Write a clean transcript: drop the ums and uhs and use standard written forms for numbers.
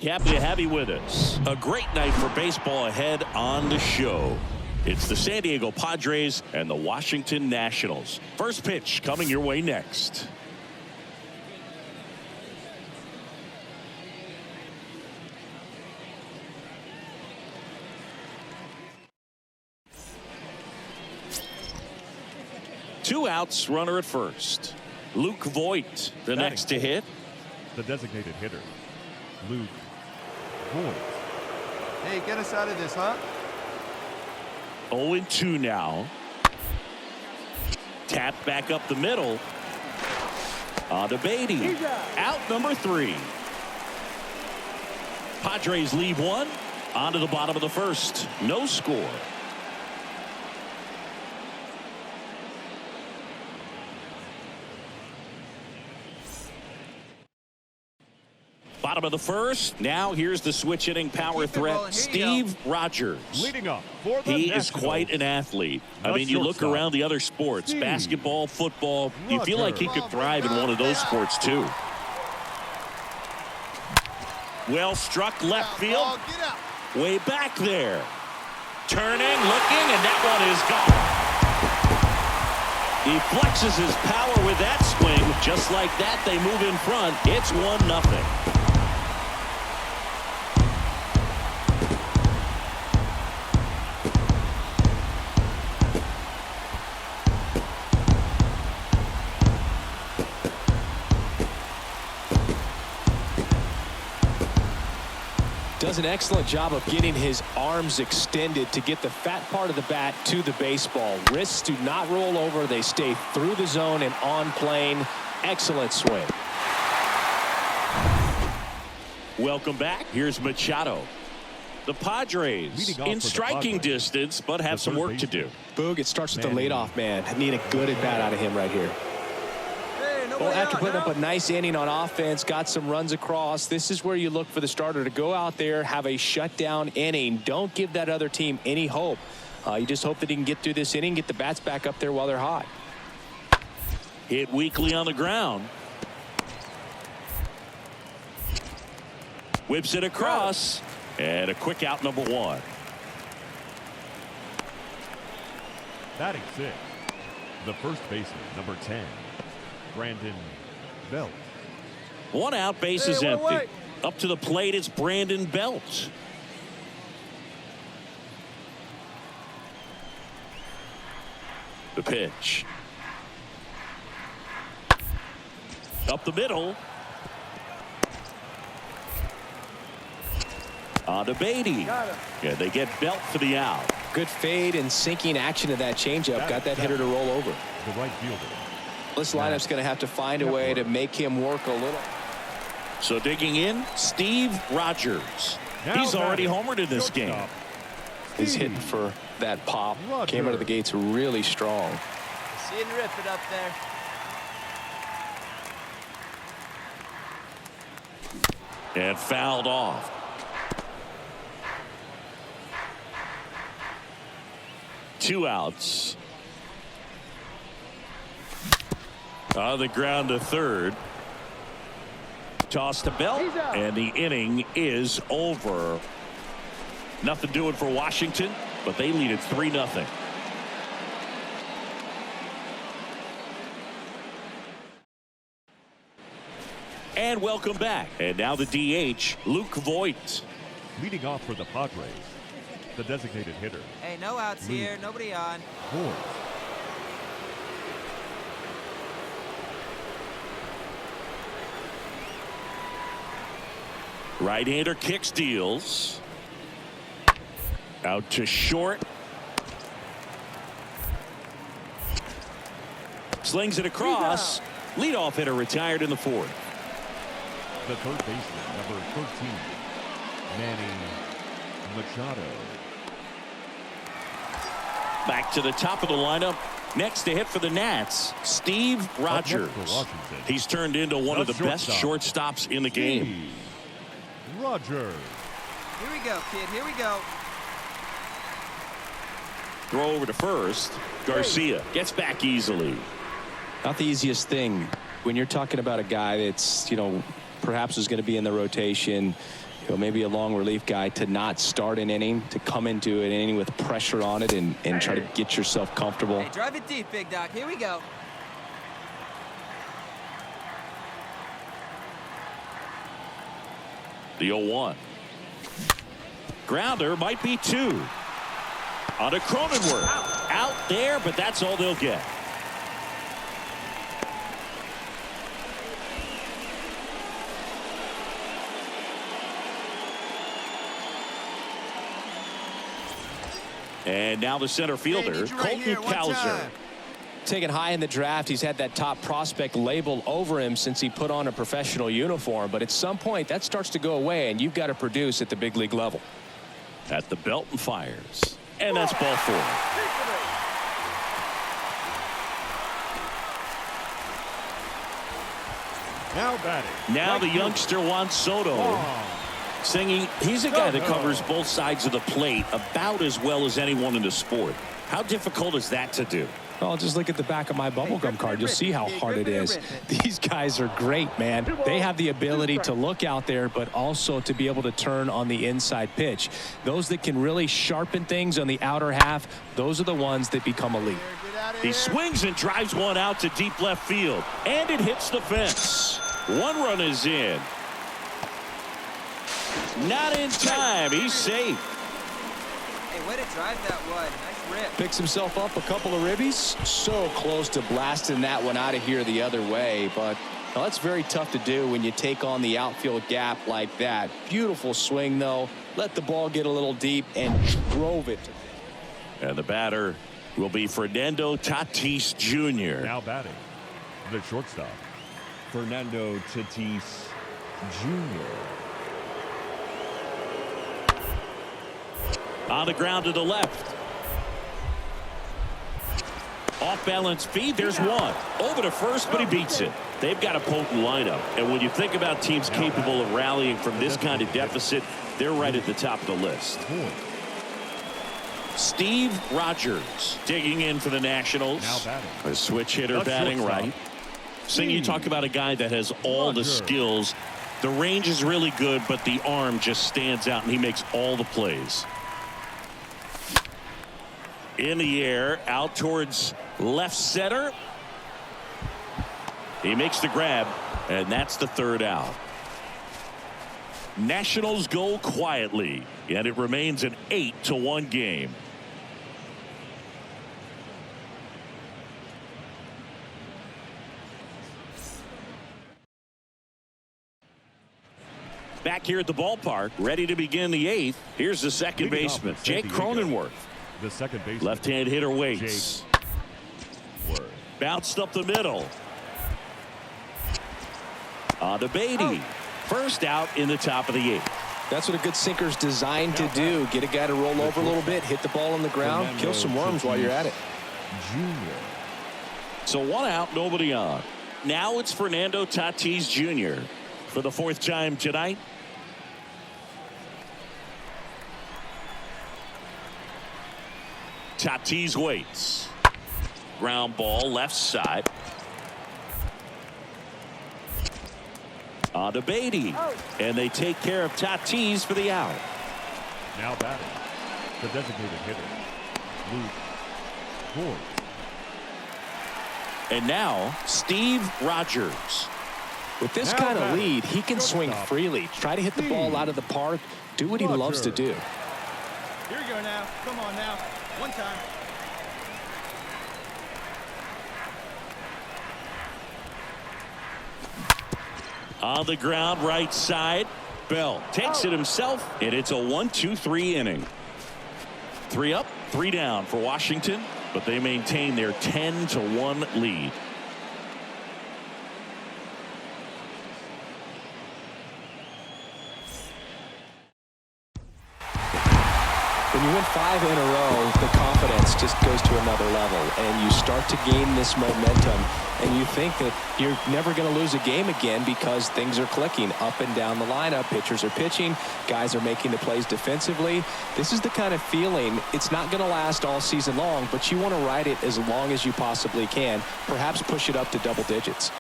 Happy to have you with us. A great night for baseball ahead on the show. It's the San Diego Padres and the Washington Nationals. First pitch coming your way next. Two outs, runner at first. Luke Voigt, the next to hit. The designated hitter, Luke Voigt. Hey, get us out of this, huh? 0-2 now. Tap back up the middle. On to Beatty. Out number 3. Padres leave one. On to the bottom of the first. No score. Bottom of the first. Now here's the switch hitting power threat, Steve Rogers. Leading up for the He is quite an athlete. I mean, you look around the other sports, basketball, football, you feel like he could thrive in one of those sports too. Well struck left field. Way back there. Turning, looking, and that one is gone. He flexes his power with that swing. Just like that, they move in front. It's 1-0. Does an excellent job of getting his arms extended to get the fat part of the bat to the baseball. Wrists do not roll over. They stay through the zone and on plane. Excellent swing. Welcome back. Here's Machado. The Padres in striking distance, but have some work to do. Boog, it starts with the leadoff man. Need a good at bat out of him right here. Well, after putting up a nice inning on offense, got some runs across, this is where you look for the starter to go out there, have a shutdown inning. Don't give that other team any hope. You just hope that he can get through this inning, get the bats back up there while they're hot. Hit weakly on the ground. Whips it across. And a quick out, number 1. Batting 6, the first baseman, number 10. Brandon Belt. 1 out, bases empty. Up to the plate, it's Brandon Belt. The pitch. Up the middle. On to Beatty. Yeah, they get Belt for the out. Good fade and sinking action of that changeup. Got that hitter to roll over. The right fielder. This lineup's going to have to find a way to make him work a little. So digging in, Steve Rogers. He's already homered in this game. He's hitting for that pop. Came out of the gates really strong. Seeing rip it up there. And fouled off. Two outs. On the ground to third. Toss to Belt, and the inning is over. Nothing doing for Washington, but they lead it 3-0. And welcome back. And now the DH, Luke Voigt. Leading off for the Padres, the designated hitter. Hey, no outs here. Nobody on. Voigt. Right-hander kicks, deals. Out to short. Slings it across. Leadoff hitter retired in the 4th. The third baseman, number 13, Manny Machado. Back to the top of the lineup. Next to hit for the Nats, Steve Rogers. He's turned into one of the best shortstops in the game. Rogers. Here we go, kid. Here we go. Throw over to first. Garcia gets back easily. Not the easiest thing when you're talking about a guy that's, perhaps is going to be in the rotation. Maybe a long relief guy to not start an inning, to come into an inning with pressure on it and try to get yourself comfortable. Hey, drive it deep, Big Doc. Here we go. The 0-1. Grounder might be 2. On to Cronenworth. Out there, but that's all they'll get. And now the center fielder, Colton Cowser. Taken high in the draft, he's had that top prospect label over him since he put on a professional uniform. But at some point, that starts to go away, and you've got to produce at the big league level. At the belt and fires. And that's ball 4. Now batting. Now the youngster Juan Soto. Singing, he's a guy that covers both sides of the plate about as well as anyone in the sport. How difficult is that to do? Well, just look at the back of my bubblegum card. You'll see how hard it is. These guys are great, man. They have the ability to look out there, but also to be able to turn on the inside pitch. Those that can really sharpen things on the outer half, those are the ones that become elite. He swings and drives one out to deep left field, and it hits the fence. 1 run is in. Not in time. He's safe. Hey, way to drive that one. Nice rip. Picks himself up a couple of ribbies. So close to blasting that one out of here the other way. But well, that's very tough to do when you take on the outfield gap like that. Beautiful swing, though. Let the ball get a little deep and drove it. And the batter will be Fernando Tatis Jr. Now batting. The shortstop, Fernando Tatis Jr. On the ground to the left. Off balance feed. There's one. Over to first, but he beats it. They've got a potent lineup. And when you think about teams capable of rallying from this kind of deficit, they're right at the top of the list. Steve Rogers digging in for the Nationals. A switch hitter batting right. Sing, you talk about a guy that has all the skills. The range is really good, but the arm just stands out, and he makes all the plays. In the air, out towards left center. He makes the grab, and that's the 3rd out. Nationals go quietly, and it remains an 8-1 game. Back here at the ballpark, ready to begin the 8th. Here's the second baseman, Jake Cronenworth. The second baseman. Left-hand hitter waits. Bounced up the middle. On to Beatty. First out in the top of the 8th. That's what a good sinker's designed to do. Get a guy to roll over a little bit, hit the ball on the ground, kill some worms while you're at it. Junior. So 1 out, nobody on. Now it's Fernando Tatis Jr. for the 4th time tonight. Tatis waits. Ground ball left side. On to Beatty. And they take care of Tatis for the out. Now batting. The designated hitter, Luke Ford. And now Steve Rogers. With this kind of lead, he can swing freely. Try to hit the ball out of the park. Do what he loves to do. Here we go now. Come on now. One time. On the ground, right side. Bell takes it himself, and it's a 1-2-3 inning. 3 up, 3 down for Washington, but they maintain their 10-1 lead. When you win 5 in a row, the confidence just goes to another level, and you start to gain this momentum, and you think that you're never going to lose a game again because things are clicking up and down the lineup. Pitchers are pitching, guys are making the plays defensively. This is the kind of feeling, it's not going to last all season long, but you want to ride it as long as you possibly can, perhaps push it up to double digits.